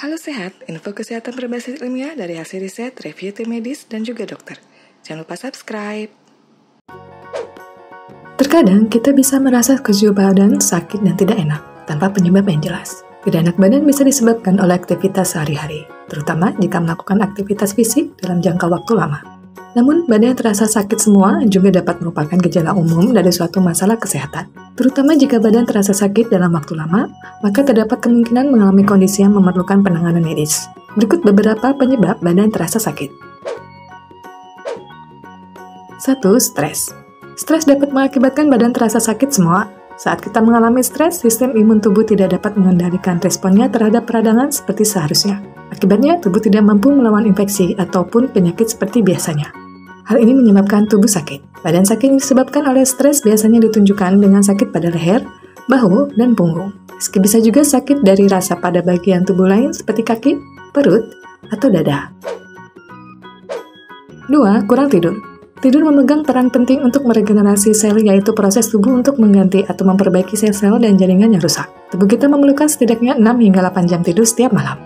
Halo Sehat, info kesehatan berbasis ilmiah dari hasil riset, review tim medis, dan juga dokter. Jangan lupa subscribe. Terkadang kita bisa merasa keju badan, sakit, dan tidak enak tanpa penyebab yang jelas. Tidak enak badan bisa disebabkan oleh aktivitas sehari-hari, terutama jika melakukan aktivitas fisik dalam jangka waktu lama. Namun, badan yang terasa sakit semua juga dapat merupakan gejala umum dari suatu masalah kesehatan. Terutama jika badan terasa sakit dalam waktu lama, maka terdapat kemungkinan mengalami kondisi yang memerlukan penanganan medis. Berikut beberapa penyebab badan terasa sakit. 1. Stres. Stres dapat mengakibatkan badan terasa sakit semua. Saat kita mengalami stres, sistem imun tubuh tidak dapat mengendalikan responnya terhadap peradangan seperti seharusnya. Akibatnya, tubuh tidak mampu melawan infeksi ataupun penyakit seperti biasanya. Hal ini menyebabkan tubuh sakit. Badan sakit yang disebabkan oleh stres biasanya ditunjukkan dengan sakit pada leher, bahu, dan punggung. Meski bisa juga sakit dari rasa pada bagian tubuh lain seperti kaki, perut, atau dada. 2. Kurang tidur. Tidur memegang peran penting untuk meregenerasi sel, yaitu proses tubuh untuk mengganti atau memperbaiki sel-sel dan jaringan yang rusak. Tubuh kita memerlukan setidaknya 6 hingga 8 jam tidur setiap malam,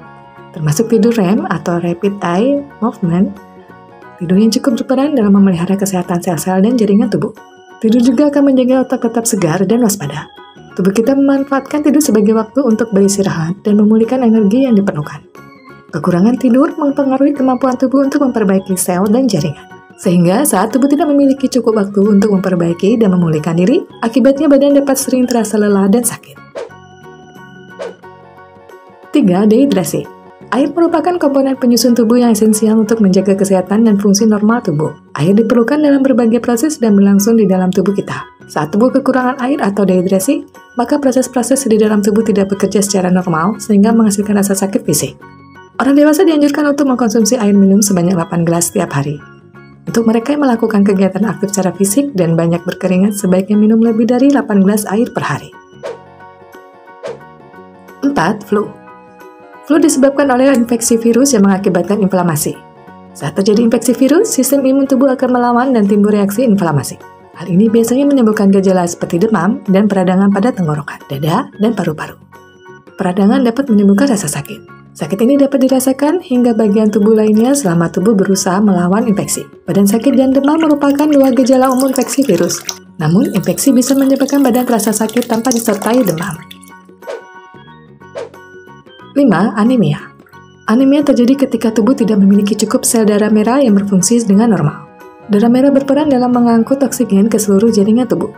termasuk tidur REM atau Rapid Eye Movement. Tidur yang cukup berperan dalam memelihara kesehatan sel-sel dan jaringan tubuh. Tidur juga akan menjaga otak tetap segar dan waspada. Tubuh kita memanfaatkan tidur sebagai waktu untuk beristirahat dan memulihkan energi yang diperlukan. Kekurangan tidur mempengaruhi kemampuan tubuh untuk memperbaiki sel dan jaringan. Sehingga saat tubuh tidak memiliki cukup waktu untuk memperbaiki dan memulihkan diri, akibatnya badan dapat sering terasa lelah dan sakit. 3. Dehidrasi. Air merupakan komponen penyusun tubuh yang esensial untuk menjaga kesehatan dan fungsi normal tubuh. Air diperlukan dalam berbagai proses dan berlangsung di dalam tubuh kita. Saat tubuh kekurangan air atau dehidrasi, maka proses-proses di dalam tubuh tidak bekerja secara normal sehingga menghasilkan rasa sakit fisik. Orang dewasa dianjurkan untuk mengkonsumsi air minum sebanyak 8 gelas setiap hari. Untuk mereka yang melakukan kegiatan aktif secara fisik dan banyak berkeringat, sebaiknya minum lebih dari 8 gelas air per hari. 4. Flu. Flu disebabkan oleh infeksi virus yang mengakibatkan inflamasi. Saat terjadi infeksi virus, sistem imun tubuh akan melawan dan timbul reaksi inflamasi. Hal ini biasanya menyebabkan gejala seperti demam dan peradangan pada tenggorokan, dada, dan paru-paru. Peradangan dapat menimbulkan rasa sakit. Sakit ini dapat dirasakan hingga bagian tubuh lainnya selama tubuh berusaha melawan infeksi. Badan sakit dan demam merupakan dua gejala umum infeksi virus. Namun, infeksi bisa menyebabkan badan terasa sakit tanpa disertai demam. 5. Anemia. Anemia terjadi ketika tubuh tidak memiliki cukup sel darah merah yang berfungsi dengan normal. Darah merah berperan dalam mengangkut oksigen ke seluruh jaringan tubuh.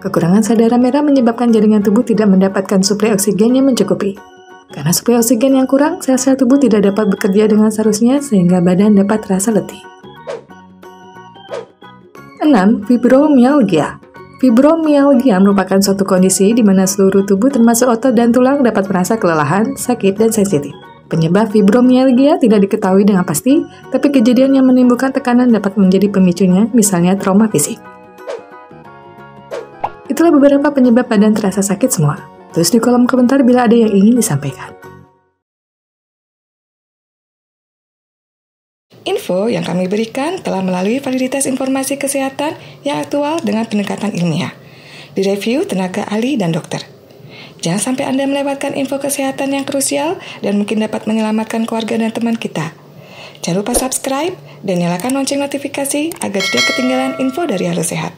Kekurangan sel darah merah menyebabkan jaringan tubuh tidak mendapatkan suplai oksigen yang mencukupi. Karena suplai oksigen yang kurang, sel-sel tubuh tidak dapat bekerja dengan seharusnya sehingga badan dapat terasa letih. 6. Fibromialgia. Fibromialgia merupakan suatu kondisi di mana seluruh tubuh termasuk otot dan tulang dapat merasa kelelahan, sakit, dan sensitif. Penyebab fibromialgia tidak diketahui dengan pasti, tapi kejadian yang menimbulkan tekanan dapat menjadi pemicunya, misalnya trauma fisik. Itulah beberapa penyebab badan terasa sakit semua. Tulis di kolom komentar bila ada yang ingin disampaikan. Info yang kami berikan telah melalui validitas informasi kesehatan yang aktual dengan pendekatan ilmiah, direview tenaga ahli dan dokter. Jangan sampai Anda melewatkan info kesehatan yang krusial dan mungkin dapat menyelamatkan keluarga dan teman kita. Jangan lupa subscribe dan nyalakan lonceng notifikasi agar tidak ketinggalan info dari Halo Sehat.